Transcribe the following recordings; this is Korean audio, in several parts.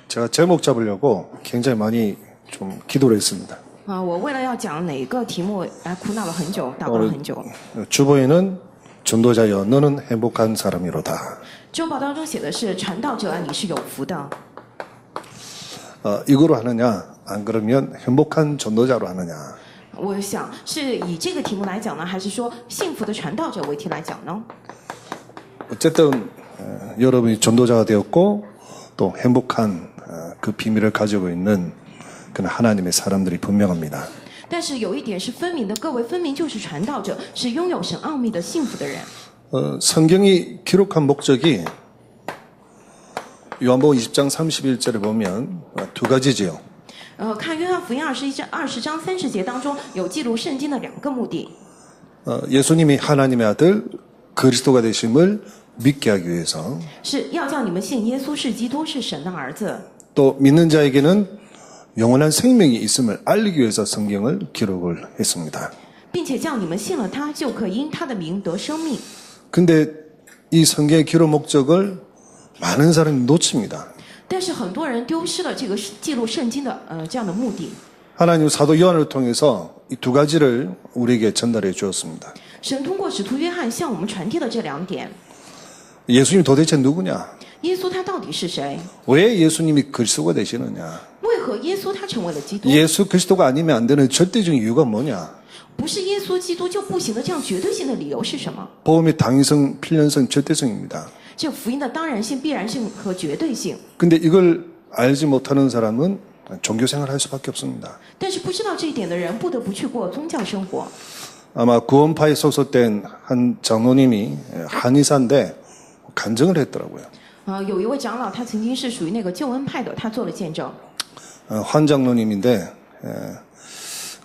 제가 제목 잡으려고 굉장히 많이 좀 기도를 했습니다. 我为了要讲哪个题目来苦恼了很久，祷告了很久。 주보에는 전도자여 너는 행복한 사람이로다. 周报当中写的是传道者，你是有福的。 이거로 하느냐 안 그러면 행복한 전도자로 하느냐. 我想是以这个题目来讲呢，还是说幸福的传道者为题来讲呢？ 어쨌든 여러분이 전도자가 되었고 또 행복한 그 비밀을 가지고 있는 그런 하나님의 사람들이 분명합니다. 但是有一点是分明的，各位分明就是传道者，是拥有神奥秘的幸福的人。 성경이 기록한 목적이 요한복음 20장 31절에 보면 두 가지지요. 看约翰福音20章30节当中有记录圣经的两个目的。 예수님이 하나님의 아들 그리스도가 되심을 믿게 하기 위해서 是要叫你们信耶稣是基督，是神的儿子。 또 믿는 자에게는 영원한 생명이 있음을 알리기 위해서 성경을 기록을 했습니다. 并且叫你们信了他，就可因他的名得生命。 근데 이 성경의 기록 목적을 많은 사람이 놓칩니다. 但是很多人丢失了这个记录圣经的这样的目的。 하나님 사도 요한을 통해서 이 두 가지를 우리에게 전달해 주었습니다. 神通过使徒约翰向我们传递了这两点。 예수님 도대체 누구냐? 耶稣他到底是谁？ 왜 예수님이 그리스도가 되시느냐? 为何耶稣他成为了基督？ 예수 그리스도가 아니면 안 되는 절대적인 이유가 뭐냐? 不是耶稣基督就不行的，这样绝对性的理由是什么？ 복음의 당위성, 필연성, 절대성입니다. 这福音的当然性、必然性和绝对性。 근데 이걸 알지 못하는 사람은 종교 생활을 할 수밖에 없습니다. 但是不知道这一点的人，不得不去过宗教生活。 아마 구원파에 소속된 한 장로님이 한의사인데 간증을 했더라고요. 有一位长老，他曾经是属于那个救恩派的，他做了见证。 환 장로님인데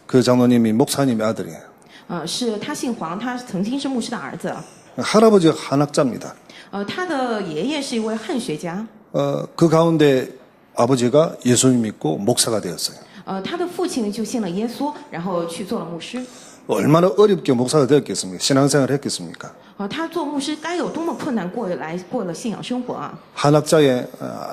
그 장로님이 목사님의 아들이에요. 是他姓黄，他曾经是牧师的儿子。 할아버지가 한학자입니다. 他的爷爷是一位汉学家。 그 가운데 아버지가 예수님 믿고 목사가 되었어요. 他的父亲就信了耶稣，然后去做了牧师。 얼마나 어렵게 목사가 되었겠습니까? 신앙생활을 했겠습니까? 他做牧师该有多么困难过了信仰生活啊！ 한학자의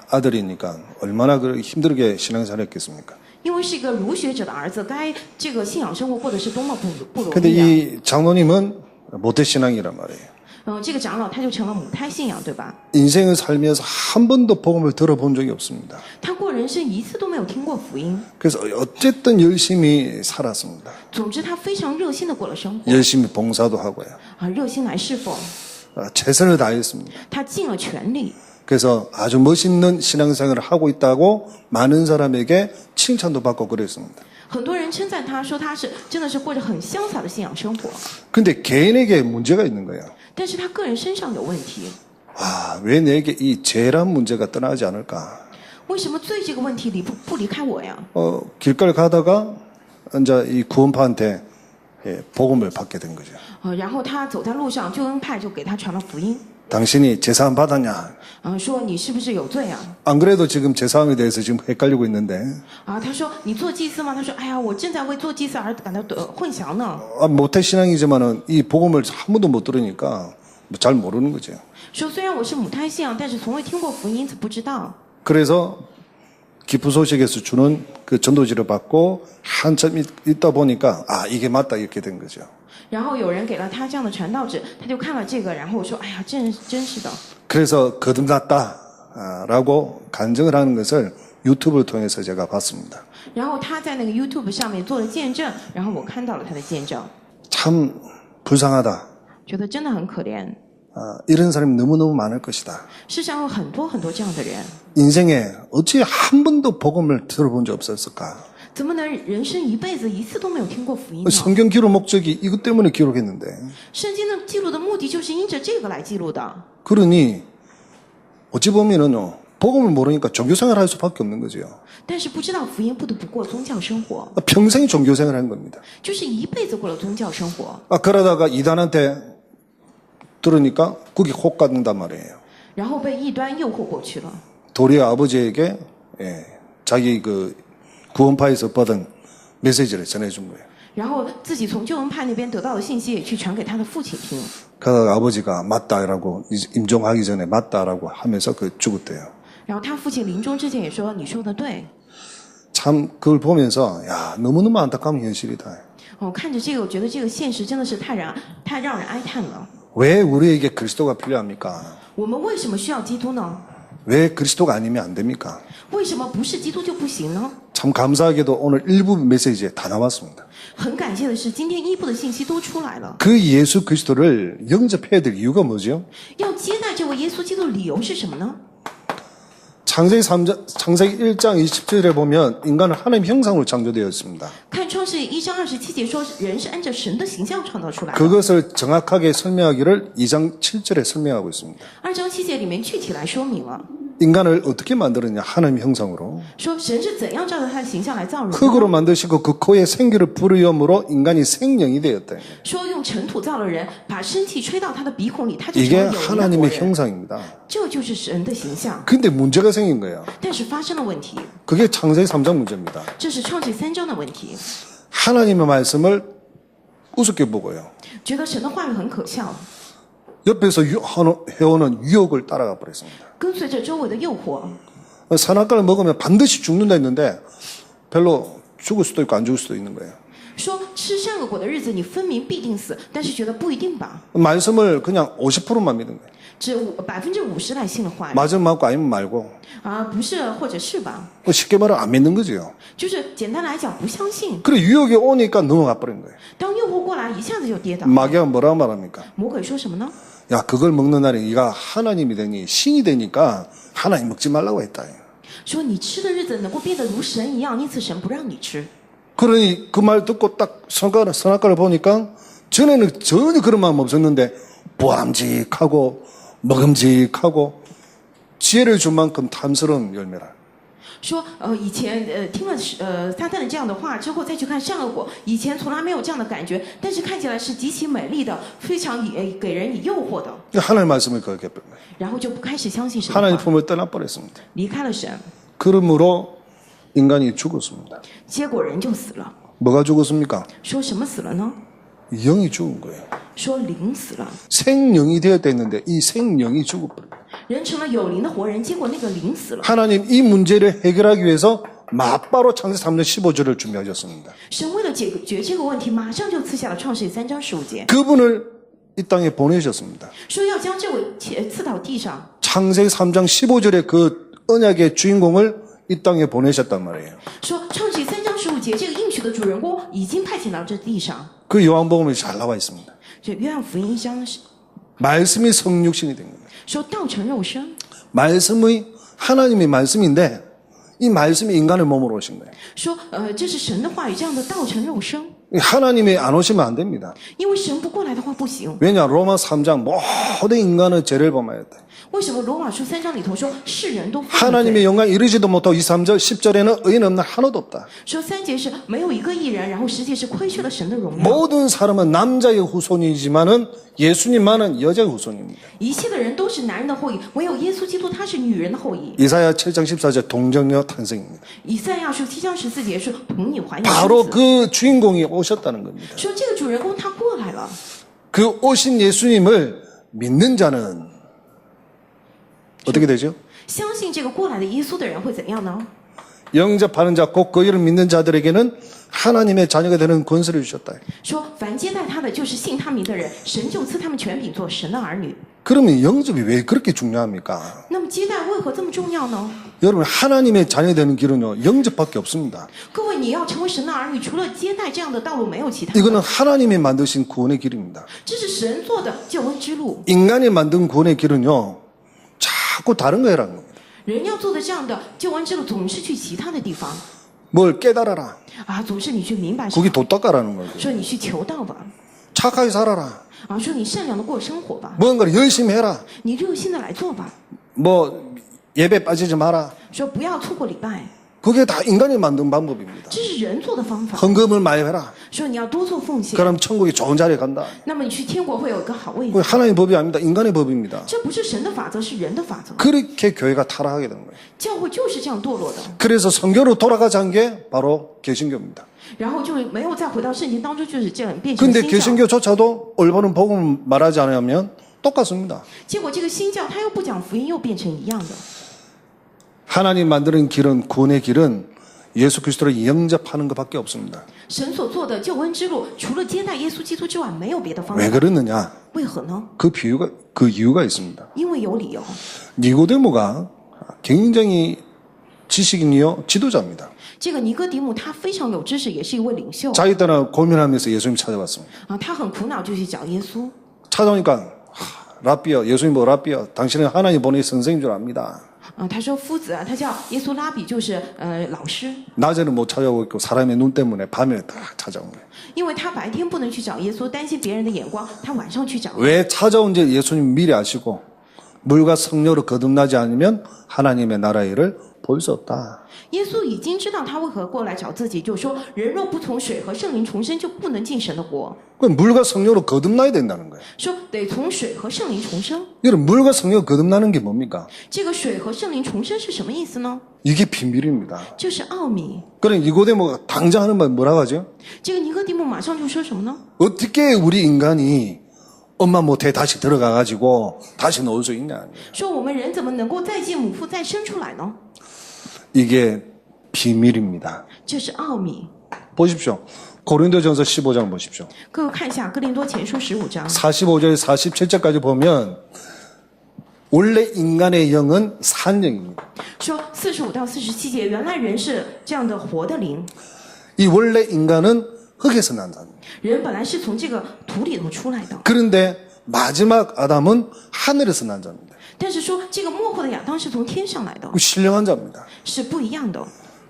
아들이니까 얼마나 힘들게 신앙생활을 했겠습니까? 因为是一个儒学者的儿子，该这个信仰生活过得是多么不容 근데 易啊！ 이 장로님은 모태신앙이란 말이에요. 这个长老他就成了母胎信仰，对吧？ 인생을 살면서 한 번도 복음을 들어본 적이 없습니다. 他过人生一次都没有听过福音。 그래서 어쨌든 열심히 살았습니다. 总之，他非常热心的过了生活， 열심히 봉사도 하고요. 热心来侍奉， 최선을 다했습니다. 他尽了全力。 그래서 아주 멋있는 신앙생활을 하고 있다고 많은 사람에게 칭찬도 받고 그랬습니다. 很多人称赞他说他是真的是过着很潇洒的信仰生活， 근데 개인에게 문제가 있는 거예요. 但是他个人身上有问题。 왜 내게 이 죄란 문제가 떠나지 않을까? 为什么罪这个问题不离开我呀？ 길가를 가다가 이제 이 구원파한테 복음을 받게 된 거죠. 然后他走在路上，救恩派就给他传了福音， 당신이 제사함 받았냐? 说你是不是有罪啊？ 안 그래도 지금 제사함에 대해서 지금 헷갈리고 있는데 他说你做祭司吗？他说哎呀，我正在为做祭司而感到混淆呢。 모태신앙이지만은 이 복음을 한 번도 못 들으니까 잘 모르는 거죠. 说虽然我是母胎信仰，但是从未听过福音，因此不知道。 그래서 기쁜 소식에서 주는 그 전도지를 받고 한참 있다 보니까 이게 맞다 이렇게 된 거죠. 然后有人给了他这样的传道旨，他就看了这个，然后我说：“哎呀，真是的。” 그래서 거듭났다라고 간증을 하는 것을 유튜브를 통해서 제가 봤습니다. 然后他在那个 YouTube 上面做了见证，然后我看到了他的见证， 참 불쌍하다. 觉得真的很可怜。 이런 사람이 너무너무 많을 것이다. 世上有很多很多这样的人， 인생에 어찌 한 번도 복음을 들어본 적 없었을까? 怎么能人生一辈子一次都没有听过福音呢？ 성경 기록 목적이 이것 때문에 기록했는데 圣经的记录的目的就是因着这个来记录的。 그러니 어찌 보면은 복음을 모르니까 종교생활을 할 수밖에 없는 거죠. 但是不知道福音，不得不过宗教生活， 평생 종교생활을 한 겁니다. 就是一辈子过了宗教生活。 그러다가 이단한테 들으니까 그게 혹 가는단 말이에요. 然后被异端诱惑过去了。 도리어 아버지에게 자기 그 구원파에서 받은 메시지를 전해준 거예요. 然后自己从救恩派那边得到的信息也去传给他的父亲听。 그러다가 아버지가 맞다라고 임종하기 전에 맞다라고 하면서 그 죽었대요. 然后他父亲临终之前也说：“你说的对。 참 그걸 보면서 야 너무너무 안타까운 현실이다. 看着这个，我觉得这个现实真的是太让人哀叹了。 왜 우리에게 그리스도가 필요합니까? 我们为什么需要基督呢？ 왜 그리스도가 아니면 안 됩니까? 为什么不是基督就不行呢？ 참 감사하게도 오늘 일부 메시지에 다 나왔습니다. 很感谢的是，今天一部的信息都出来了。 그 예수 그리스도를 영접해야 될 이유가 뭐죠? 要接待这位耶稣基督的理由是什么呢？ 창세기 1장 27절에 보면 인간은 하나님 형상으로 창조되었습니다. 看创世1章27节说，人是按照神的形象创造出来的。 그것을 정확하게 설명하기를 2장 7절에 설명하고 있습니다. 2章7节里面具体来说明了， 인간을 어떻게 만들었냐? 하나님 형상으로. 说神是怎样照着他的形象来造人的， 흙으로 만드시고 그 코에 생기를 불으므로 인간이 생명이 되었다. 说用尘土造了人，把生气吹到他的鼻孔里，他就成 이게 为有灵的活 하나님의 人。 형상입니다. 这就是神的形象。 근데 문제가 생긴 거예요. 但是发生了问题， 그게 창세기 3장 문제입니다. 这是创世3章的问题。 하나님의 말씀을 우습게 보고요. 觉得神的话语很可笑， 옆에서 해오는 유혹을 따라가 버렸습니다. 跟随着周围的诱惑， 선악과를 먹으면 반드시 죽는다 했는데 별로 죽을 수도 있고 안 죽을 수도 있는 거예요. 说吃善恶果的日子，你分明必定死，但是觉得不一定吧， 말씀을 그냥 50%만 믿은 거예요. 只50%来信的话语 맞으면 맞고 아니면 말고. 啊，不是或者是吧， 쉽게 말하면 안 믿는 거죠. 就是简单来讲不相信。 그래 유혹이 오니까 넘어가 버린 거예요. 当诱惑过来，一下子就跌倒。 마귀가 뭐라고 말합니까? 魔鬼说什么呢？ 야 그걸 먹는 날에 네가 하나님이 되니 신이 되니까 하나님 먹지 말라고 했다. 说你吃的日子能够变得如神一样，因此神不让你吃。 그러니 그 말 듣고 딱 선악과를 보니까 전에는 전혀 그런 마음 없었는데 보암직하고 먹음직하고 지혜를 준 만큼 탐스러운 열매라. 说以前听了撒旦的这样的话之后，再去看善恶果，以前从来没有这样的感觉，但是看起来是极其美丽的，非常给人以诱惑的， 하나님 말씀을 거역해 버린 거예요. 然后就不开始相信神的 하나님 话， 품을 떠나버렸습니다. 离开了神， 그러므로 인간이 죽었습니다. 结果人就死了。 뭐가 죽었습니까? 说什么死了呢？ 영이 죽은 거예요. 说灵死了， 생명이 되었다 했는데 이 생명이 죽어버린 거예요. 人成了有灵的活人，结果那个灵死了。 하나님 이 문제를 해결하기 위해서 맞바로 창세 3장 15절을 준비하셨습니다. 神为了解决这个问题，马上就赐下了创世记3章15节， 그분을 이 땅에 보내셨습니다. 说要将这位赐到地上。 창세기 3장 15절의 그 언약의 주인공을 이 땅에 보내셨단 말이에요. 说创世记3章15节，这个应许的主人公已经派遣到这地上。 그 요한복음에 잘 나와 있습니다. 这约翰福音1章是 말씀이 성육신이 된 겁니다. 说道成肉身， 말씀의 하나님의 말씀인데 이 말씀이 인간의 몸으로 오신 거예요. 说这是神的话语，这样的道成肉身。 하나님이 안 오시면 안 됩니다. 因为神不过来的话不行。 왜냐 로마 3장 모든 인간은 죄를 범하였다. 为什么罗马书3章里头说世人都犯了 하나님의 罪？ 영광 이르지도 못하고 2, 3절 10절에는 의인 없는 하나도 없다. 说3节是没有一个义人，然后10节是亏缺了神的荣耀。 모든 사람은 남자의 후손이지만은 예수님만은 여자의 후손입니다. 一切的人都是男人的后裔，唯有耶稣基督他是女人的后裔。 이사야 7장 14절 동정녀 탄생입니다. 以赛亚书7章14节说童女怀孕生 바로 子， 그 주인공이 오셨다는 겁니다. 说这个主人公他过来了。 그 오신 예수님을 믿는 자는 어떻게 되죠? 相信这个过来的耶稣的人会怎样呢？ 영접하는 자, 곧 그 이름 믿는 자들에게는 하나님의 자녀가 되는 권세를 주셨다. 说凡接待他的，就是信他名的人，神就赐他们权柄做神的儿女。 그러면 영접이 왜 그렇게 중요합니까? 那么接待为何这么重要呢？ 여러분 하나님의 자녀 되는 길은요 영접밖에 없습니다. 各位，你要成为神的儿女，除了接待这样的道路，没有其他的。 이거는 하나님이 만드신 구원의 길입니다. 这是神做的救恩之路。 인간이 만든 구원의 길은요 자꾸 다른 거 해라는 겁니다. 人要做的这样的救恩之路，总是去其他的地方 뭘 깨달아라. 啊，总是你去明白什 거기 么， 도 닦아라는 거죠. 说你去求道吧， 착하게 살아라. 啊，说你善良的过生活吧， 뭔가를 열심히 해라. 你热心的来做吧， 뭐 예배 빠지지 마라. 说不要错过礼拜， 그게 다 인간이 만든 방법입니다. 这是人做的方法。 헌금을 많이 해라. 说你要多做奉献， 그럼 천국에 좋은 자리에 간다. 那么你去天国会有一个好位 그게 置。 하나님의 법이 아닙니다. 인간의 법입니다. 这不是神的法则，是人的法则。 그렇게 교회가 타락하게 된 거예요. 教会就是这样堕落的， 그래서 성경으로 돌아가자 한 게 바로 개신교입니다. 然后就没有再回到圣经当中，就是这样变成 근데 新教。 개신교조차도 올바른 복음 말하지 않으면 똑같습니다. 结果这个新教他又不讲福音，又变成一样的。 하나님 만드는 길은 구원의 길은 예수 그리스도를 영접하는 것밖에 없습니다. 神所做的救恩之路，除了接待耶稣基督之外，没有别的方 왜 法。 그러느냐? 为何呢？ 그 이유가 있습니다. 因为有理由。 니고데모가 굉장히 지식인이요 지도자입니다. 这个尼哥底母他非常有知识，也是一位领袖 자기 따라 고민하면서 예수님 찾아왔습니다. 啊，他很苦恼，就去找耶稣。 찾아오니까 라비어 예수님 뭐 라비어 당신은 하나님 보낸 선생인 줄 압니다. 啊，他说夫子啊，他叫耶稣拉比，就是老师， 낮에는 못 찾아오고 있고 사람의 눈 때문에 밤에 다 찾아온 거예요. 因为他白天不能去找耶稣，担心别人的眼光，他晚上去找。 왜 찾아온지 예수님 미리 아시고 물과 성령으로 거듭나지 않으면 하나님의 나라의 일을 볼 수 없다. 耶稣已经知道他为何过来找自己，就说人若不从水和圣灵重生，就不能进神的国。 그 물과 성령으로 거듭나야 된다는 거예요. 说得从水和圣灵重生。 여러분 물과 성령으로 거듭나는 게 뭡니까? 这个水和圣灵重生是什么意思呢？ 이게 비밀입니다. 就是奥秘。 그래 니고데모가 당장 하는 말 뭐라고 하죠? 这个尼哥底母马上就说什么呢？ 어떻게 우리 인간이 엄마 못해 다시 들어가가지고 다시 놓을 수 있냐? 说我们人怎么能够再进母腹再生出来呢？ 이게 비밀입니다. 这是奥秘。 보십시오. 고린도전서 15장 보십시오. 各位看一下《哥林多前书》15章 45절 47절까지 보면 원래 인간의 영은 산영입니다. 说45到47节，原来人是这样的活的灵， 이 원래 인간은 흙에서 난다. 人本来是从这个土里头出来的， 그런데 마지막 아담은 하늘에서 난 자입니다. 但是说这个末后的亚当是从天上来的， 신령한 자입니다. 是不一样的。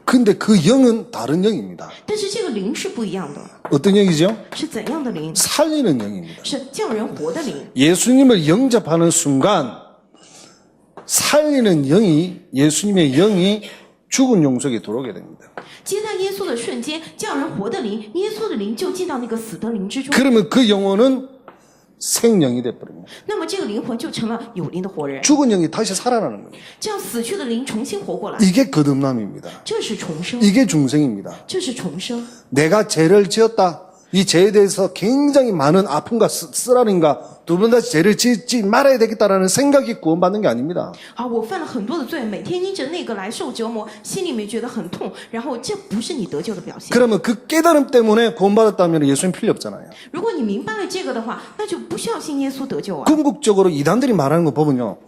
근데 그 영은 다른 영입니다. 但是这个灵是不一样的， 어떤 영이죠? 是怎样的灵？ 살리는 영입니다. 是叫人活的灵。 예수님을 영접하는 순간 살리는 영이 예수님의 영이 죽은 용 속에 들어오게 됩니다. 接待耶稣的瞬间，叫人活的灵，耶稣的灵就进到那个死的灵之中， 그러면 그 영혼은 생명이 돼버립니다. 那么这个灵魂就成了有灵的活人， 죽은 영이 다시 살아나는 거예요. 这样死去的灵重新活过来， 이게 거듭남입니다. 这是重生， 이게 중생입니다. 这是重生。 내가 죄를 지었다. 이 죄에 대해서 굉장히 많은 아픔과 쓰라림과 두 번 다시 죄를 짓지 말아야 되겠다라는 생각이 구원받는 게 아닙니다. 啊，我犯了很多的罪，每天因着那个来受折磨，心里面觉得很痛，然后这不是你得救的表现。 그러면 그 깨달음 때문에 구원받았다면 예수님 필요 없잖아요. 如果你明白了这个的话，那就不需要信耶稣得救啊。 궁극적으로 이단들이 말하는 거 보면요.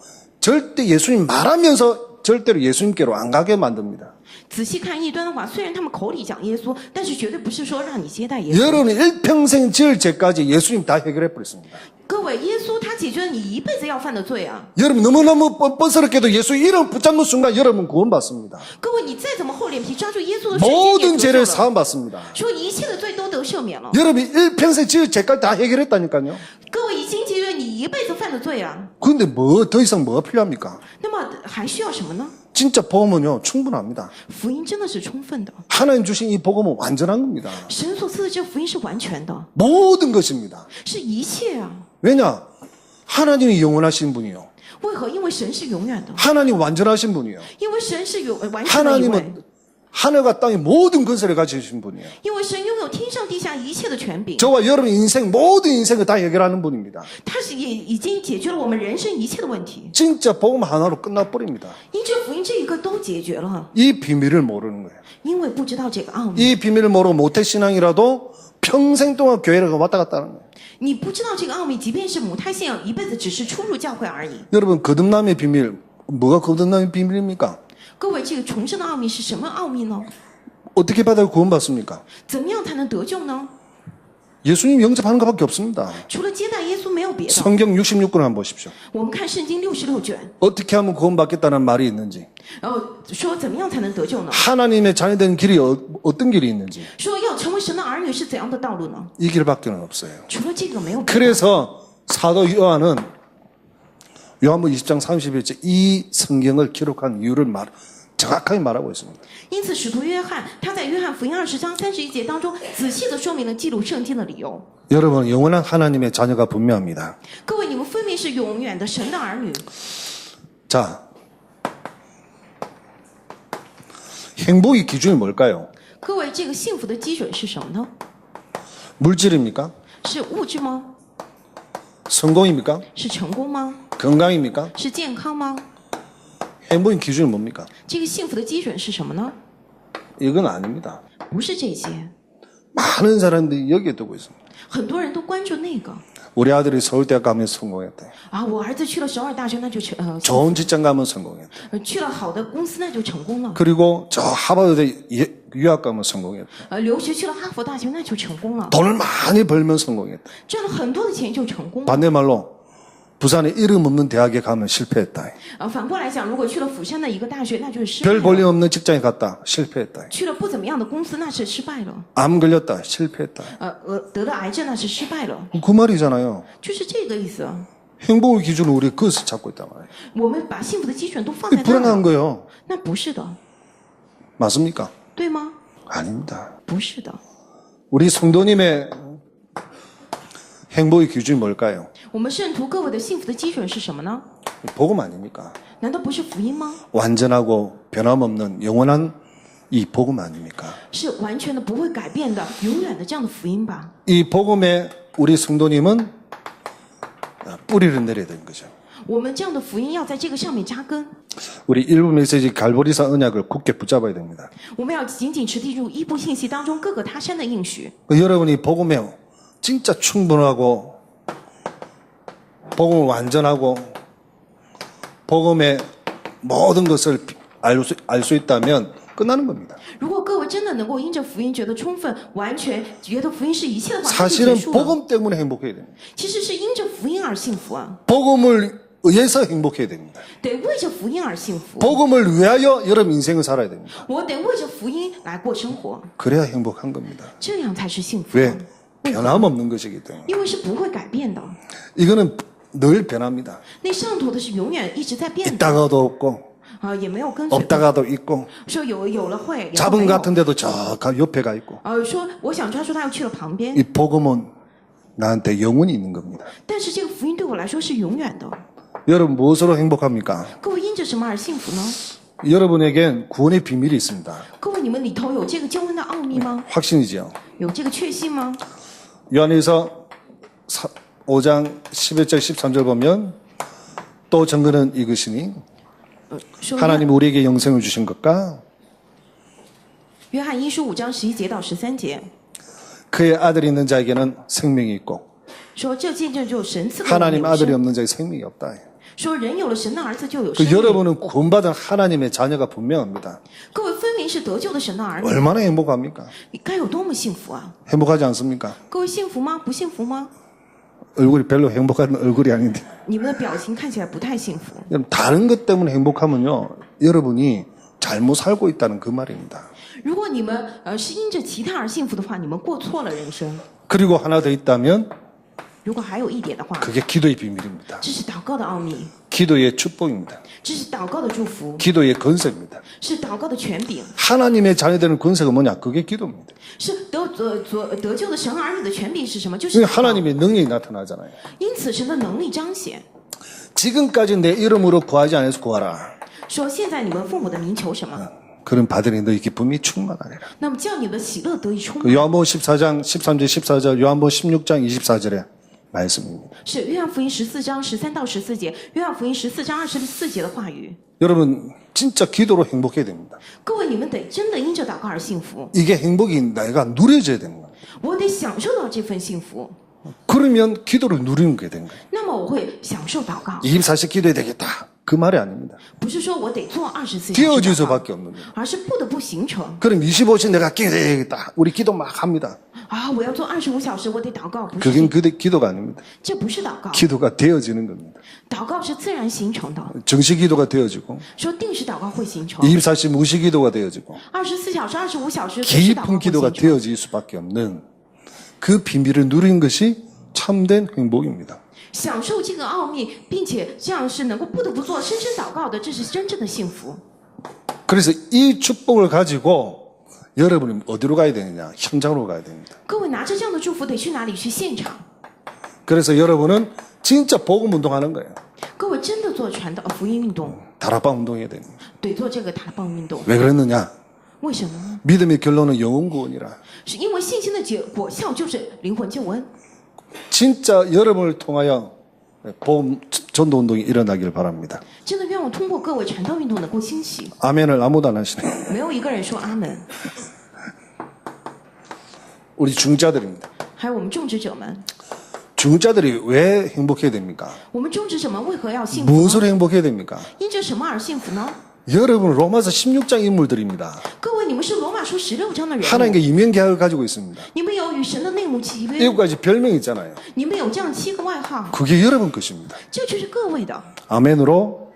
절대 예수님 말하면서 절대로 예수님께로 안 가게 만듭니다. 仔细看异端的话，虽然他们口里讲耶稣，但是绝对不是说让你接待耶稣。 여러분이 일평생 지을 죄까지 예수님 다 해결해 버렸습니다. 各位，耶稣他解决了你一辈子要犯的罪啊！ 여러분 너무너무 뻔뻔스럽게도 예수 이름 붙잡는 순간 여러분 구원받습니다. 各位，你再怎么厚脸皮抓住耶稣的瞬间， 모든 你也 죄를 得救了。 사함받습니다. 说一切的罪都得赦免了。 여러분이 일평생 지을 죄까지 다 해결했다니까요. 各位已经解决你一辈子犯的罪啊！ 그런데 더 이상 뭐가 필요합니까? 那么还需要什么呢？ 진짜 복음은요 충분합니다. 福音真的是充分的， 하나님 주신 이 복음은 완전한 겁니다. 神所赐的这福音是完全的， 모든 것입니다. 是一切啊！ 왜냐? 하나님이 영원하신 분이요. 为何？因为神是永远的， 하나님 완전하신 분이요. 因为神是完全的一位， 하나님은 하늘과 땅의 모든 권세를 가지신 분이에요. 因为神拥有天上地下一切的权柄， 저와 여러분 인생 모든 인생을 다 해결하는 분입니다. 他是也已经解决了我们人生一切的问题。 진짜 복음 하나로 끝나버립니다. 因这福音这一个都解决了， 이 비밀을 모르는 거예요. 因为不知道这个奥秘， 이 비밀을 모르고 모태신앙이라도 평생 동안 교회를 왔다 갔다 하는 거예요. 你不知道这个奥秘，即便是母胎信仰，一辈子只是出入教会而已。 여러분 거듭남의 비밀 뭐가 거듭남의 비밀입니까? 各位，这个重生的奥秘是什么奥秘呢？ 어떻게 받아 구원받습니까? 怎么样才能得救呢？ 예수님 영접하는 것밖에 없습니다. 除了接待耶稣，没有别的。 성경 66권 한번 보십시오. 我们看圣经66卷， 어떻게 하면 구원받겠다는 말이 있는지 说怎么样才能得救呢？ 하나님의 자녀된 길이 어떤 길이 있는지 说要成为神的儿女是怎样的道路呢？ 이 길밖에는 없어요. 除了这个没有别的。 그래서 사도 요한은 요한복음 20장 31절 이 성경을 기록한 이유를 정확하게 말하고 있습니다. 因此，使徒约翰他在约翰福音20章31节当中，仔细的说明了记录圣经的理由。 여러분 영원한 하나님의 자녀가 분명합니다. 各位，你们分明是永远的神的儿女。 자, 행복의 기준이 뭘까요? 各位，这个幸福的基准是什么呢？ 물질입니까? 是物质吗？ 성공입니까? 是成功吗？ 건강입니까? 是健康吗？ 행복의 기준이 뭡니까? 这个幸福的基准是什么呢？ 이건 아닙니다. 不是这些， 많은 사람들이 여기에 두고 있습니다. 很多人都关注那个 우리 아들이 서울대학 가면 성공했다. 啊，我儿子去了首尔大学，那就成 좋은 직장 가면 성공했다. 去了好的公司，那就成功了。 그리고 저 하버드대 유학 가면 성공했다. 留学去了哈佛大学，那就成功了。 돈을 많이 벌면 성공했다. 赚了很多的钱就成功了。 반대말로 부산에 이름 없는 대학에 가면 실패했다. 反过来讲，如果去了釜山的一个大学，那就是失败 별 了。 볼일 없는 직장에 갔다. 실패했다. 去了不怎么样的公司，那是失败了。 암 걸렸다. 실패했다. 得了癌症，那是失败了， 그 말이잖아요. 就是这个意思。 행복의 기준을 우리 그것을 찾고 있단 말이에요. 我们把幸福的基准都放在 이게 那儿 불안한 了， 거예요. 那不是的， 맞습니까? 对吗？ 아닙니다. 不是的。 우리 성도님의 행복의 기준이 뭘까요? 我们圣徒各位的幸福的基准是什么呢？ 복음 아닙니까? 难道不是福音吗？ 완전하고 변함없는 영원한 이 복음 아닙니까? 是完全的不会改变的、永远的这样的福音吧？ 이 복음에 우리 성도님은 뿌리를 내려야 되는 거죠. 我们这样的福音要在这个上面扎根， 우리 일부 메시지 갈보리사 언약을 굳게 붙잡아야 됩니다. 我们要紧紧持地住一部信息当中各个他山的应许。 여러분이 복음에 진짜 충분하고 복음을 완전하고 복음의 모든 것을 알 수 있다면 끝나는 겁니다. 如果各位真的能够因着福音觉得充分、完全，觉得福音是一切的话，那就 사실은 结束了。 복음 때문에 행복해야 됩니다. 其实是因着福音而幸福啊， 복음을 의해서 행복해야 됩니다. 得为着福音而幸福。 복음을 위하여 여러분 인생을 살아야 됩니다. 我得为着福音来过生活， 그래야 행복한 겁니다. 这样才是幸福。 왜? 변함없는 것이기 때문에. 因为是不会改变的。 이거는 늘 변합니다. 那上头的是永远一直在变的 있다가도 없고 也没有跟随过。 없다가도 있고 说有了会，有了 잡은 没有 같은데도 저 옆에 가 있고 说我想抓住他，又去了旁边。 이 복음은 나한테 영원히 있는 겁니다. 但是这个福音对我来说是永远的。 여러분 무엇으로 행복합니까? 各位因着什么而幸福呢？ 여러분에겐 구원의 비밀이 있습니다. 各位，你们里头有这个救恩的奥秘吗？ 확신이죠. 有这个确信吗？ 요한일서 5장 11절 13절 보면 또 증거는 이것이니 说 하나님 우리에게 영생을 주신 것과 约翰一书5章11节到13节， 그의 아들이 있는 자에게는 생명이 있고 说这见证就神赐给我们 하나님 永 아들이 生。 없는 자에 생명이 없다. 说人有了神的儿子就有 그 生命。 여러분은 구원받은 하나님의 자녀가 분명합니다. 各位分明是得救的神的儿女， 얼마나 행복합니까? 你该有多么幸福啊！ 행복하지 않습니까? 各位幸福吗？不幸福吗？ 얼굴이 별로 행복한 얼굴이 아닌데. 你们的表情看起来不太幸福。 여러분, 다른 것 때문에 행복하면요, 여러분이 잘못 살고 있다는 그 말입니다. 如果你们是因着其他而幸福的话，你们过错了人生。 그리고 하나 더 있다면 如果还有一点的话， 그게 기도의 비밀입니다. 这是祷告的奥秘， 기도의 축복입니다. 这是祷告的祝福， 기도의 건세입니다. 是祷告的权柄， 하나님의 자녀되는 건세가 뭐냐? 그게 기도입니다. 是得救的神儿女的权柄是什么？就是祷 그러니까 告。 하나님의 능력이 나타나잖아요. 因此神的能力彰显， 지금까지 내 이름으로 구하지 않아서 구하라. 说现在你们父母的名求什么？ 그런 받으니 너희 기쁨이 충만하리라. 那么叫你们的喜乐得以充 그 满。 요한복음 14장 13절 14절 요한복음 16장 24절의 말씀입니다. 是约翰福音14章13到14节，约翰福音14章24节的话语。 여러분 진짜 기도로 행복해야 됩니다. 各位，你们得真的因着祷告而幸福， 이게 행복이 내가 누려져야 되는 거예요. 我得享受到这份幸福， 그러면 기도를 누리는 게 되는 거예요. 那么我会享受祷告， 24시 기도해야 되겠다. 그 말이 아닙니다. 不是说我得做24小时祷告， 되어질 수밖에 없는 거예요. 而是不得不形成 그럼 25시 내가 기도해야 되겠다. 우리 기도 막 합니다. 啊！我要做25小时，我得祷告，不是 그게 기도가 아닙니다. 这不是祷告， 기도가 되어지는 겁니다. 祷告是自然形成的。 정시 기도가 되어지고 说定时祷告会形成， 24시 무시 기도가 되어지고 24小时、25小时随时祷告 깊은 会 기도가 形成。 되어질 수밖에 없는 그 비밀을 누리는 것이 참된 행복입니다. 享受这个奥秘，并且这样是能够不得不做深深祷告的，这是真正的幸福。 그래서 이 축복을 가지고 여러분이 어디로 가야 되느냐? 현장으로 가야 됩니다. 各位拿着这样的祝福，得去哪里？去现场。 그래서 여러분은 진짜 복음 운동하는 거예요. 各位真的做传道福音运动， 다락방 운동해야 됩니다. 得做这个塔棒运动。 왜 그랬느냐? 为什么呢？ 믿음의 결론은 영혼 구원이라. 是因为信心的果效就是灵魂救恩。 진짜 여러분을 통하여 복음 전도 운동이 일어나길 바랍니다. 真的愿望通过各位传道运动能够兴起。 아멘을 아무도 안 하시네. 没有一个人说阿门。 우리 중자들입니다. 还有我们种植者们， 중자들이 왜 행복해야 됩니까? 我们种植者们为何要幸福？ 무엇으로 행복해야 됩니까? 因着什么而幸福呢？ 여러분 로마서 16장 인물들입니다. 各位，你们是罗马书16章的人物， 하나님과 이면 계약을 가지고 있습니다. 你们有与神的内幕契约， 7가지 별명이 있잖아요. 你们有这样7个外号， 그게 여러분 것입니다. 这就是各位的。 아멘으로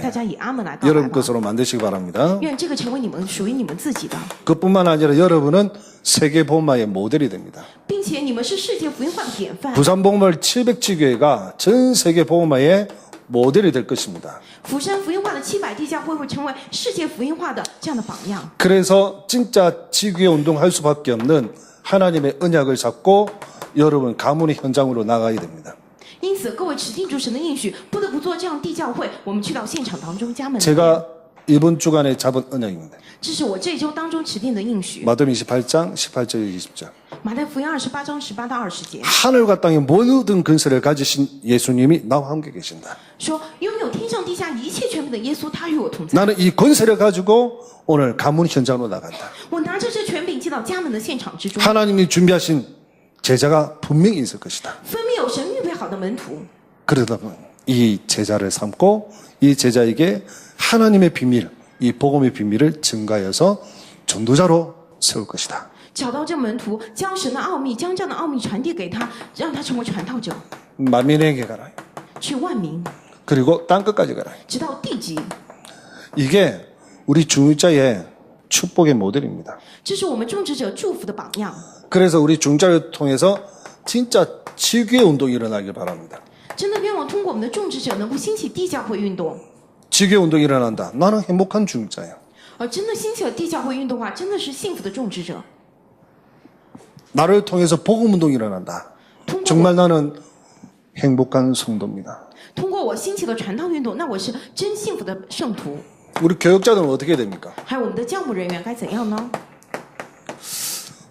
大家以阿门来告白 여러분 吧。 것으로 만드시기 바랍니다. 愿这个成为你们属于你们自己的， 그뿐만 아니라 여러분은 세계 복음화의 모델이 됩니다. 并且你们是世界福音化的典范。 부산 복음화 700지교회가 전 세계 복음화의 모델이 될 것입니다. 釜山福音化的700地教会会成为世界福音化的这样的榜样。 그래서 진짜 지교회 운동할 수밖에 없는 하나님의 언약을 잡고 여러분 가문의 현장으로 나가야 됩니다. 因此，各位持定住神的应许，不得不做这样地教会。我们去到现场当中，家门里面。 제가 이번 주간에 잡은 언약입니다. 这是我这一周当中持定的应许。 마태복음 28장 18절 20절. 马太福音28章18到20节 하늘과 땅의 모든 근세를 가지신 예수님이 나와 함께 계신다. 说，拥有天上地下一切权柄的耶稣，他与我同在。 나는 이 권세를 가지고 오늘 가문 현장으로 나간다. 我拿着这权柄进到家门的现场之中， 하나님이 준비하신 제자가 분명히 있을 것이다. 分明有神预备好的门徒。 그러다 보면 이 제자를 삼고 이 제자에게 하나님의 비밀, 이 복음의 비밀을 증가해서 전도자로 세울 것이다. 找到这门徒，将神的奥秘，将这样的奥秘传递给他，让他成为传道者， 만민에게 가라. 去万民， 그리고 땅끝까지 가라. 直到地极。 이게 우리 중자의 축복의 모델입니다. 这是我们种植者祝福的榜样。 그래서 우리 중자를 통해서 진짜 지교의 운동이 일어나길 바랍니다. 真的愿望通过我们的种植者能够兴起地教会运动， 지교의 운동이 일어난다. 나는 행복한 중자야. 而真的兴起了地教会运动的话，真的是幸福的种植者。 나를 통해서 복음 운동이 일어난다. 通过 정말 나는 행복한 성도입니다. 通过我兴起了传道运动，那我是真幸福的圣徒。 우리 교역자들은 어떻게 됩니까? 还有我们的教牧人员该怎样呢？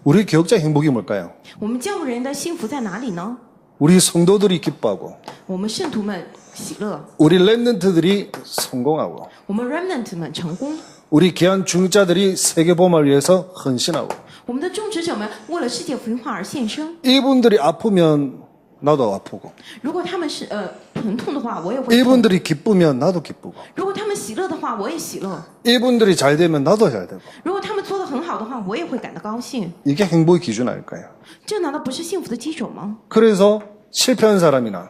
우리 교역자 행복이 뭘까요? 我们教牧人员的幸福在哪里呢？ 우리 성도들이 기뻐하고 我们圣徒们喜乐， 우리 랩런트들이 성공하고 我们 remnant 们成功， 우리 귀한 중자들이 세계복음을 위해서 헌신하고 我们的种植者们为了世界福音化而献身。 이분들이 아프면 나도 아프고 如果他们是疼痛的话，我也会痛； 이분들이 기쁘면 나도 기쁘고 如果他们喜乐的话，我也喜乐； 이분들이 잘 되면 나도 잘 되고 如果他们做得很好的话，我也会感到高兴。 이게 행복의 기준 아닐까요? 这难道不是幸福的基础吗？ 그래서 실패한 사람이나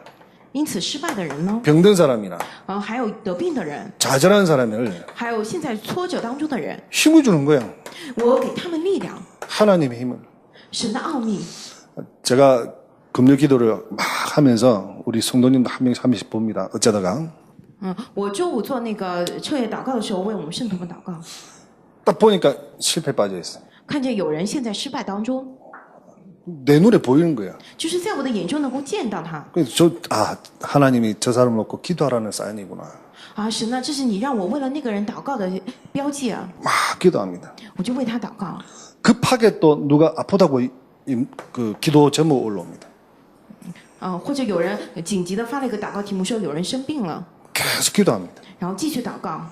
因此，失败的人呢， 병든 사람이나 还有得病的人， 좌절한 사람을 还有现在挫折当中的人， 힘을 주는 거예요. 我给他们力量， 하나님의 힘을. 神的奥秘。 제가 금요 기도를 막 하면서 우리 성도님도 한 명씩 한 명씩 봅니다. 어쩌다가 我周五做那个彻夜祷告的时候，为我们圣徒们祷告， 딱 보니까 실패 빠져 있어요. 看见有人陷在失败当中， 내 눈에 보이는 거야. 就是在我的眼中能够见到他。 그래서 하나님이 저 사람을 놓고 기도하라는 사인이구나. 啊，神呢，这是你让我为了那个人祷告的标记啊， 막 기도합니다. 我就为他祷告。 급하게 또 누가 아프다고 그 기도 제목 올라옵니다. 或者有人紧急的发了一个祷告题目，说有人生病了， 계속 기도합니다. 然后继续祷告。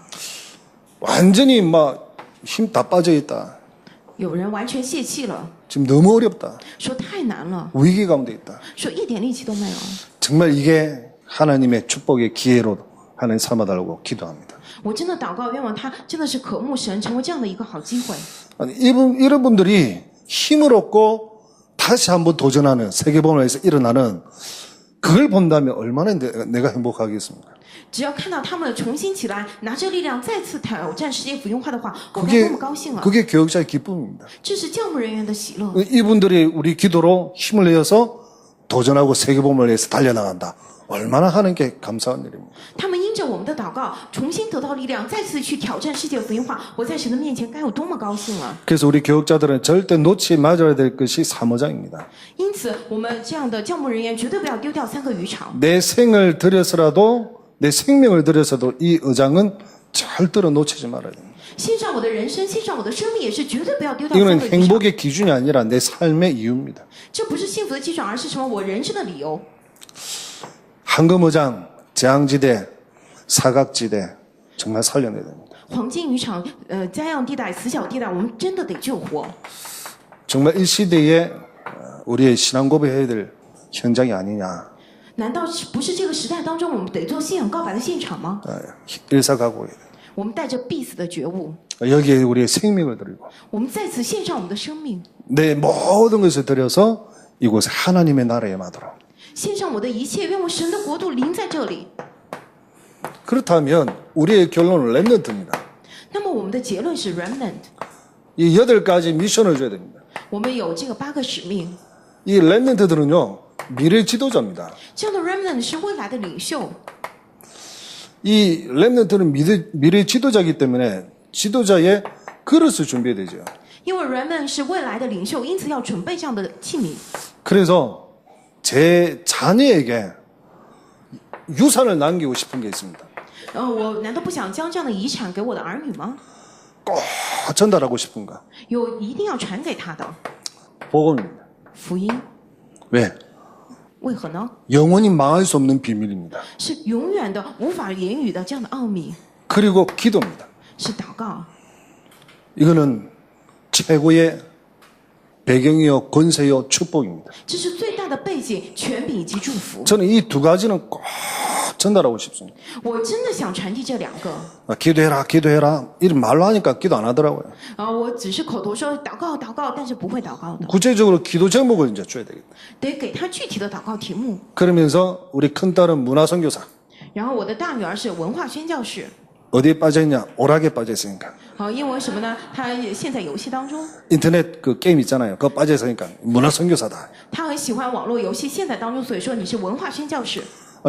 완전히 막 힘 다 빠져 있다. 有人完全泄气了， 지금 너무 어렵다. 说太难了， 위기 가운데 있다. 说一点力气都没有。 정말 이게 하나님의 축복의 기회로 하나님 삼아달라고 기도합니다. 我真的祷告愿望他真的是渴慕神，成为这样的一个好机会。 아니, 이런 분들이 힘을 얻고 다시 한번 도전하는 세계복음을 위해서 일어나는 그걸 본다면 얼마나 내가 행복하겠습니까? 只要看到他们重新起来，拿着力量再次挑战世界福音化的话，我该多么高兴啊！ 그게 교역자의 기쁨입니다. 这是教牧人员的喜乐。 이분들이 우리 기도로 힘을 내어서 도전하고 세계복음을 위해서 달려나간다. 얼마나 하는 게 감사한 일입니다. 他们因着我们的祷告，重新得到力量，再次去挑战世界福音化。我在神的面前该有多么高兴啊！ 그래서 우리 교역자들은 절대 놓지 말아야 될 것이 3어장입니다. 因此，我们这样的教牧人员绝对不要丢掉3个渔场。 내 생을 들여서라도 내 생명을 들여서도 이 의장은 절대로 놓치지 말아야 됩니다. 献上我的人生，献上我的生命，也是绝对不要丢掉3 이거는 个渔场。 행복의 기준이 아니라 내 삶의 이유입니다. 这不是幸福的基础，而是什么？我人生的理由。 황금 의장 재앙지대, 사각지대 정말 살려내야 됩니다. 黄金渔场、灾殃地带、死角地带，我们真的得救活。 정말 이 시대에 우리의 신앙 고백해야 될 현장이 아니냐. 难道不是这个时代当中我们得做信仰告白的现场吗？ 일사각오해야 돼. 我们带着必死的觉悟， 여기에 우리의 생명을 드리고 我们在此献上我们的生命， 내 모든 것을 들여서 이곳에 하나님의 나라에 마도록. 献上我的一切，愿我神的国度临在这里。 그렇다면 우리의 결론은 렘넌트입니다. 那么我们的结论是 remnant， 이 8가지 미션을 줘야 됩니다. 我们有这个8个使命。 이 렘넌트들은요, 미래 지도자입니다. 这样的 remnant 是未来的领袖， 이 렘넌트는 미래 지도자이기 때문에 지도자의 그릇을 준비해야 되죠. 因为 remnant 是未来的领袖，因此要准备这样的器皿。 그래서 제 자녀에게 유산을 남기고 싶은 게 있습니다. 我难道不想将这样的遗产给我的儿女吗？ 꼭 전달하고 싶은가? 有一定要传给他的 복음입니다. 福音， 왜? 为何呢？ 영원히 망할 수 없는 비밀입니다. 是永远的无法言语的这样的奥秘， 그리고 기도입니다. 是祷告。 이거는 최고의 배경이요, 권세요, 축복입니다. 这是最大的背景、权柄以及祝福。 저는 이 두 가지는 꼭 전달하고 싶습니다. 我真的想传递这两个。 기도해라, 기도해라. 이런 말로 하니까 기도 안 하더라고요. 我只是口头说祷告祷告，但是不会祷告的， 구체적으로 기도 제목을 이제 줘야 되겠다. 得给他具体的祷告题目。 그러면서 우리 큰딸은 문화선교사. 然后我的大女儿是文化宣教士， 어디에 빠져있냐? 오락에 빠져있으니까. 因为什么呢？她现在游戏当中， 인터넷 그 게임 있잖아요. 그거 빠져있으니까 문화선교사다. 她很喜欢网络游戏，现在当中，所以说你是文化宣教士。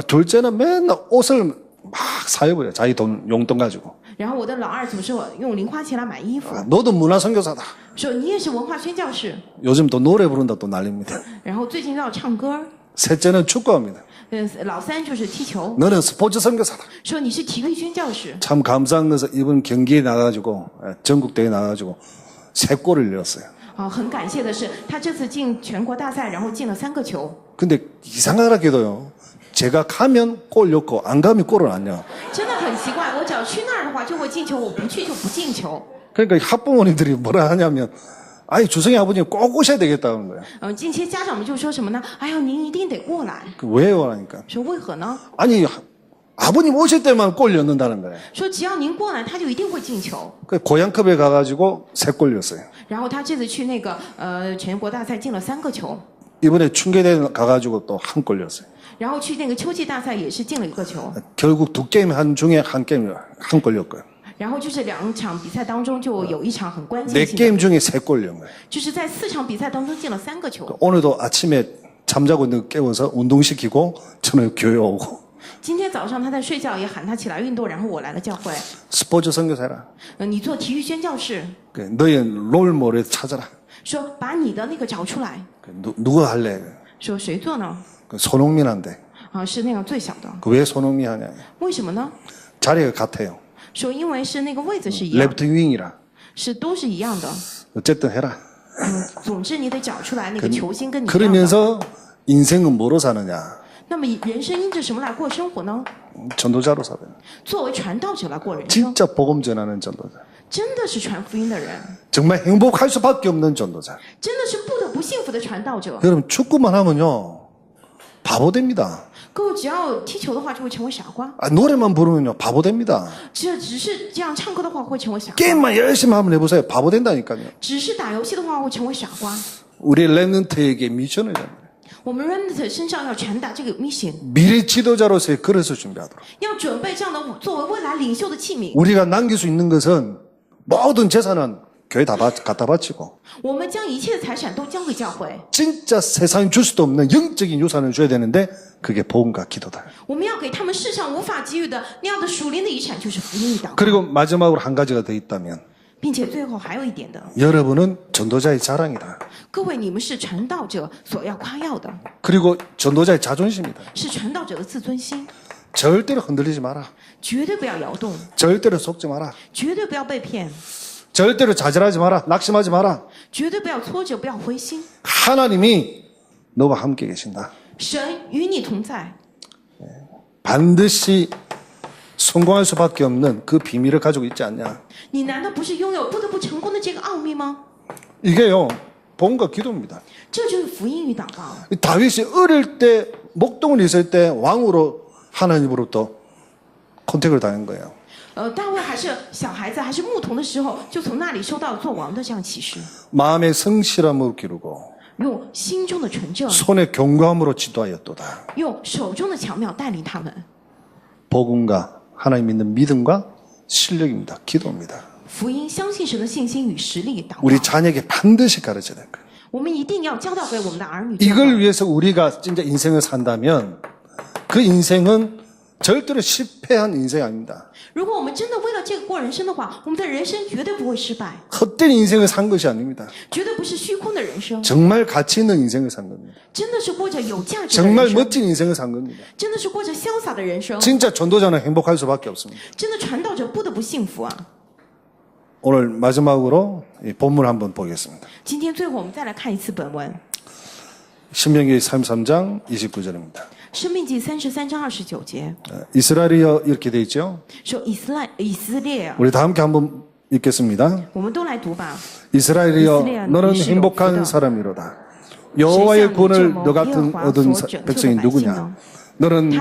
둘째는 맨날 옷을 막 사입어요. 자기 돈, 용돈 가지고. 然后我的老二总是用零花钱来买衣服， 너도 문화선교사다. 说你也是文化宣教士。 요즘 또 노래 부른다 또 난립니다. 然后最近都要唱歌， 셋째는 축구합니다. 老三就是踢球， 너는 스포츠 선교사다. 说你是体育宣教士。 참 감사한 것은 이번 경기에 나가가지고 전국대회 나가가지고 3골을 넣었어요. 很感谢的是，他这次进全国大赛，然后进了3个球。 근데 이상하게도요. 제가 가면 골 넣고 안 가면 골을 안 넣어. 真的很奇怪，我只要去那儿的话就会进球，我不去就不进球。 그러니까 학부모님들이 뭐라 하냐면 아이 주성이 아버님 꼭 오셔야 되겠다는 거예요. 近期家长们就说什么呢？哎呀，您一定得过来。 왜요? 하니까 说为何呢？ 아니 아버님 오실 때만 골 넣는다는 거예요. 说只要您过来，他就一定会进球。 그 고향컵에 가가지고 3골 넣었어요. 然后他这次去那个全国大赛进了3个球， 이번에 충계대 가가지고 또 1골 넣었어요. 然后去那个秋季大赛也是进了1个球。 결국 2게임 한 중에 1게임 1골 넣었고요. 然后就是2场比赛当中就有一场很关键性的， 4게임 중에 3골 넣은 거예요. 就是在4场比赛当中进了3个球。 오늘도 아침에 잠자고 있는 거 깨워서 운동시키고 저는 교회 오고 今天早上他在睡觉，也喊他起来运动，然后我来了教会。 스포츠 선교사라. 你做体育宣教士， 너의 롤모델 찾아라. 说把你的那个找出来。 누가 할래? 说谁做呢？ 손흥민 한대. 是那个最小的。 왜 손흥민 하냐? 为什么呢？ 자리가 같아요. 说因为是那个位置是一样， 레프트 윙이라. 是都是一样的。 어쨌든 해라. 总之你得找出来那个球星跟你一样的。 그러면서 인생은 뭐로 사느냐? 那么人生因着什么来过生活呢？ 전도자로 살아요. 作为传道者来过人生， 진짜 복음 전하는 전도자. 真的是传福音的人， 정말 행복할 수밖에 없는 전도자. 真的是不得不幸福的传道者。 여러분 축구만 하면요 바보 됩니다. 各位只要踢球的话，就会成为傻瓜； 노래만 부르면요 바보 됩니다. 只是这样唱歌的话，会成为傻瓜； 게임만 열심히 하면 해보세요. 바보 된다니까요. 只是打游戏的话，会成为傻瓜。 우리 렘넌트에게 미션을 잡니다. 我们 remnant 身上要传达这个 mission， 미래 지도자로서의 그릇을 준비하도록. 要准备这样的作为未来领袖的器皿。 우리가 남길 수 있는 것은 모든 재산은 교회 다 갖다 바치고 我们将一切的财产都交给教会， 진짜 세상에 줄 수도 없는 영적인 유산을 줘야 되는데 그게 복음과 기도다. 我们要给他们世上无法给予的那样的属灵的遗产，就是福音与祷告。 그리고 마지막으로 한 가지가 더 있다면 并且最后还有一点的， 여러분은 전도자의 자랑이다. 各位你们是传道者所要夸耀的， 그리고 전도자의 자존심이다. 是传道者的自尊心， 절대로 흔들리지 마라. 绝对不要摇动， 절대로 속지 마라. 绝对不要被骗， 절대로 좌절하지 마라. 낙심하지 마라. 绝对不要挫折，不要灰心。 하나님이 너와 함께 계신다. 神与你同在， 반드시 성공할 수밖에 없는 그 비밀을 가지고 있지 않냐. 你难道不是拥有不得不成功的这个奥秘吗？ 이게요, 복음과 기도입니다. 这就是福音与祷告。 다윗이 어릴 때 목동을 있을 때 왕으로 하나님으로부터 컨택을 당한 거예요. 大卫还是小孩子，还是牧童的时候，就从那里收到做王的这样启示， 마음의 성실함으로 기르고 用心中的纯正， 손의 경고함으로 지도하였도다. 用手中的巧妙带领他们。 복음과 하나님 믿는 믿음과 실력입니다. 기도입니다. 福音相信神的信心与实力祷告， 우리 자녀에게 반드시 가르쳐야 될 거예요. 我们一定要教导给我们的儿女。 이걸 위해서 우리가 진짜 인생을 산다면 그 인생은 절대로 실패한 인생이 아닙니다. 如果我们真的为了这个过人生的话，我们的人生绝对不会失败， 헛된 인생을 산 것이 아닙니다. 绝对不是虚空的人生， 정말 가치 있는 인생을 산 겁니다. 真的是过着有价值的 정말 人生， 멋진 인생을 산 겁니다. 真的是过着潇洒的人生， 진짜 전도자는 행복할 수밖에 없습니다. 真的传道者不得不幸福啊！ 오늘 마지막으로 이 본문 한번 보겠습니다. 今天最后我们再来看一次本文， 신명기 33장 29절입니다. 生命记33章29节 이스라엘이여 이렇게 돼 있죠. 说以色列， 우리 다 함께 한번 읽겠습니다. 我们都来读吧。 이스라엘이여 너는 행복한 사람이로다. 여호와의 구원을 너 같은 얻은 백성이 누구냐? 너는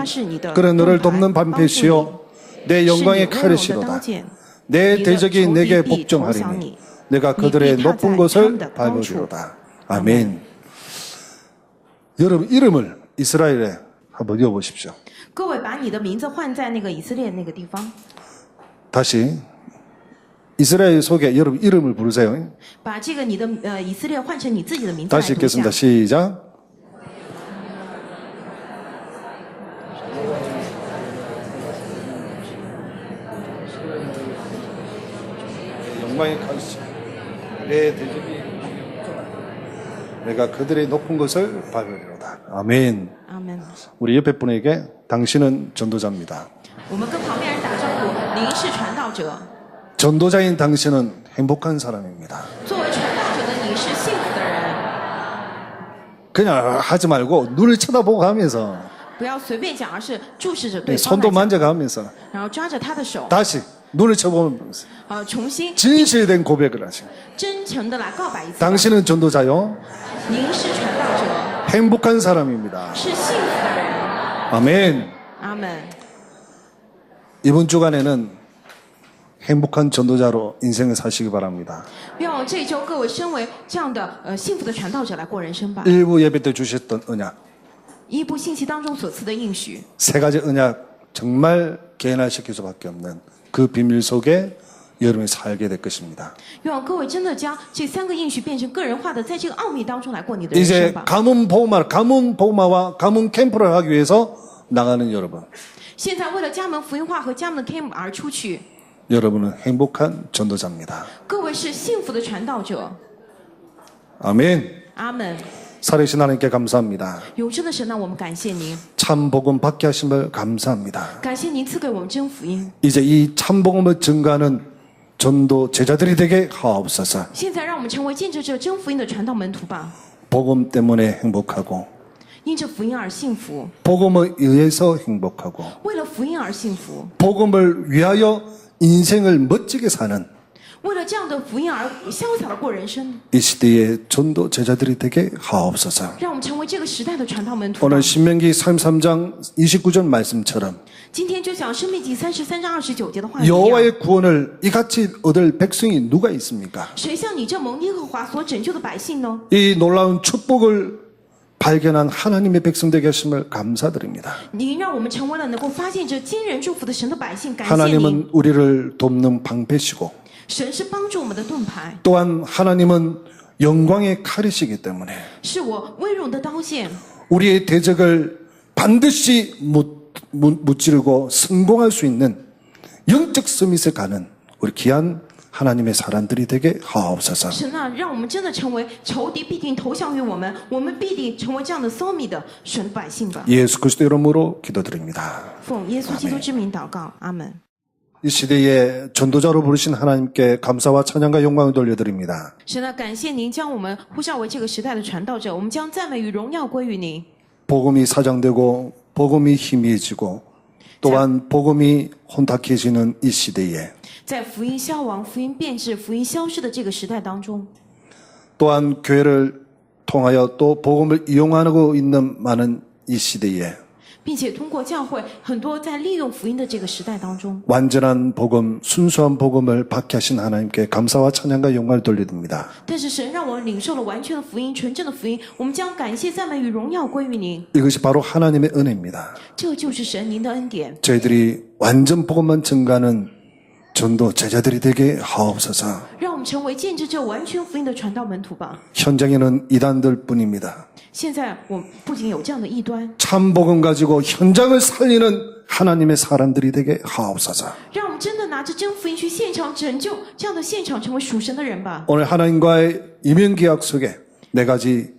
그는 너를 돕는 방패시요 내 영광의 칼이시로다. 내 대적이 내게 복종하리니 내가 그들의 높은 곳을 밟으리로다. 아멘. 여러분 이름을 이스라엘에 한번 이어보십시오. 各位把你的名字换在那个以色列那个地方， 다시 이스라엘 속에 여러분 이름을 부르세요. 把这个你的以色列换成你自己的名字 다시 来读一下 읽겠습니다. 。 시작. 영광의 칼이시 내 대적이 내가 그들의 높은 것을 밟으리로다. 아멘. 阿门。 우리 옆에 분에게 당신은 전도자입니다. 我们跟旁边人打招呼，您是传道者。 전도자인 당신은 행복한 사람입니다. 作为传道者的你是幸福的人， 그냥 하지 말고 눈을 쳐다보고 가면서 不要随便讲，而是注视着对方 손도 来讲， 만져가면서 然后抓着他的手， 다시 눈을 쳐보면서 重新 진실된 고백을 하시고 真诚的来告白一次吧。 당신은 전도자요 您是传道者， 행복한 사람입니다. 是幸福的人。 아멘. 阿门。 이번 주간에는 행복한 전도자로 인생을 사시기 바랍니다. 愿我这一周各位身为这样的幸福的传道者来过人生吧。 일부 예배 때 주셨던 언약, 一部信息当中所赐的应许， 세 가지 언약 정말 개인화시킬 수밖에 없는 그 비밀 속에 여러분이 살게 될 것입니다. 愿望各位真的将这三个应许变成个人化的，在这个奥秘当中来过你的人 이제 生吧。 가문 복음화와 가문 캠프를 하기 위해서 나가는 여러분, 现在为了家门福音化和家门的 camp 而出去， 여러분은 행복한 전도자입니다. 各位是幸福的传道者。 아멘. 阿门。 살아계신 하나님께 감사합니다. 永生的神啊，我们感谢您， 참 복음 받게 하심을 감사합니다. 感谢您赐给我们真福音。 이제 이 참 복음을 증거하는 전도 제자들이 되게 하옵소서. 现在让我们成为见证者真福音的传道门徒吧， 복음 때문에 행복하고 因着福音而幸福， 복음에 의해서 행복하고 为了福音而幸福， 복음을 위하여 인생을 멋지게 사는 为了这样的福音而潇洒的过人生， 이 시대의 전도 제자들이 되게 하옵소서. 让我们成为这个时代的传道门徒吧。 오늘 신명기 33장 29절 말씀처럼 今天就讲生命记33章29节的话语一样， 여호와의 구원을 이같이 얻을 백성이 누가 있습니까? 谁像你这蒙耶和华所拯救的百姓呢？ 이 놀라운 축복을 발견한 하나님의 백성 되게 하심을 감사드립니다. 您让我们成为了能够发现这惊人祝福的神的百姓，感谢您。 하나님은 우리를 돕는 방패시고 神是帮助我们的盾牌， 또한 하나님은 영광의 칼이시기 때문에 是我威荣的刀剑， 우리의 대적을 반드시 무찌르고 성공할 수 있는 영적 서밋에 가는 우리 귀한 하나님의 사람들이 되게 하옵소서. 神啊，让我们真的成为仇敌必定投降于我们，我们必定成为这样的骚米的神的百姓吧。 예수 그리스도 이름으로 기도드립니다. 奉耶稣基督之名祷告，阿门。 이 시대에 전도자로 부르신 하나님께 감사와 찬양과 영광을 돌려드립니다. 神啊，感谢您将我们呼召为这个时代的传道者，我们将赞美与荣耀归于您。 복음이 사장되고 복음이 희미해지고 또한 복음이 혼탁해지는 이 시대에 在福音消亡、福音变质、福音消失的这个时代当中， 또한 교회를 통하여 또 복음을 이용하고 있는 많은 이 시대에 并且通过教会，很多在利用福音的这个时代当中， 완전한 복음, 순수한 복음을 받게 하신 하나님께 감사와 찬양과 영광을 돌려드립니다. 但是神让我领受了完全的福音、纯正的福音，我们将感谢、赞美与荣耀归于您。 이것이 바로 하나님의 은혜입니다. 这就是神您的恩典。 저희들이 완전 복음만 증가하는 전도 제자들이 되게 하옵소서. 让我们成为见证这完全福音的传道门徒吧。 현장에는 이단들 뿐입니다. 现在我不仅有这样的异端， 참 복음 가지고 현장을 살리는 하나님의 사람들이 되게 하옵소서. 让我们真的拿着真福音去现场拯救，这样的现场成为属神的人吧。 오늘 하나님과의 이면계약 속에 네 가지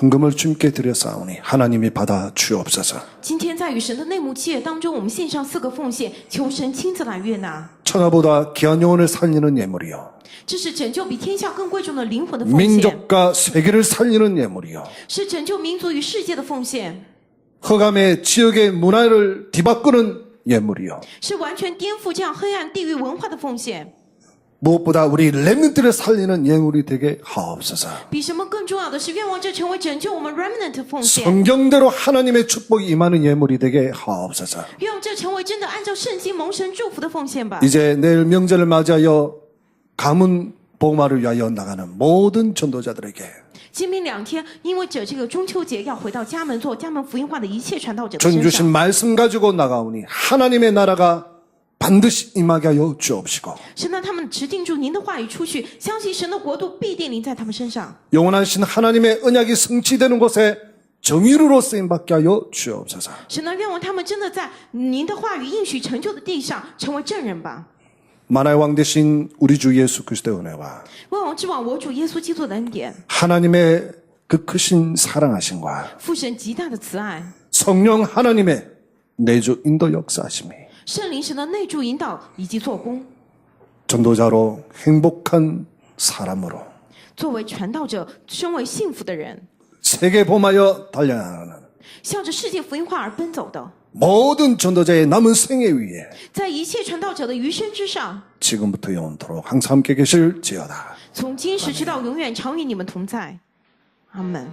헌금을 주님께 드렸사오니 하나님이 받아 주옵소서. 今天在与神的内幕契约当中，我们献上4个奉献，求神亲自来悦纳。 천하보다 귀한 영혼을 살리는 예물이요. 这是拯救比天下更贵重的灵魂的奉献， 민족과 세계를 살리는 예물이요. 是拯救民族与世界的奉献， 허감의 지역의 문화를 뒤바꾸는 예물이요. 是完全颠覆这样黑暗地域文化的奉献。 무엇보다 우리 렘넌트를 살리는 예물이 되게 하옵소서. 比什么更重要的是，愿望这成为拯救我们 remnant 的奉献， 성경대로 하나님의 축복이 임하는 예물이 되게 하옵소서. 愿望这成为真的按照圣经蒙神祝福的奉献吧。 이제 내일 명절을 맞이하여 가문 복마를 위하여 나가는 모든 전도자들에게 今明2天，因为这个中秋节要回到家门做家门福音化的一切传道者的 전 身 주신 上， 말씀 가지고 나가오니 하나님의 나라가 반드시 임하게 하여 주옵시고 神让他们持定住您的话语出去，相信神的国度必定临在他们身上。 영원하신 하나님의 언약이 성취되는 곳에 정의로 쓰임받게 하여 주옵소서. 神呢，愿望他们真的在您的话语应许成就的地上成为证人吧。 만화의 왕 되신 우리 주 예수 그리스도의 은혜와 万王之王，我主耶稣基督的恩典， 하나님의 그 크신 사랑하심과 父神极大的慈爱， 성령 하나님의 내주 인도 역사하심이 圣灵神的内助引导以及做工， 전도자로 행복한 사람으로 作为传道者，身为幸福的人， 세계 범하여 달려나가는 向着世界福音化而奔走的， 모든 전도자의 남은 생애 위에 在一切传道者的余生之上， 지금부터 영원토록 항상 함께 계실지어다. 从今时直到永远，常与你们同在。阿门。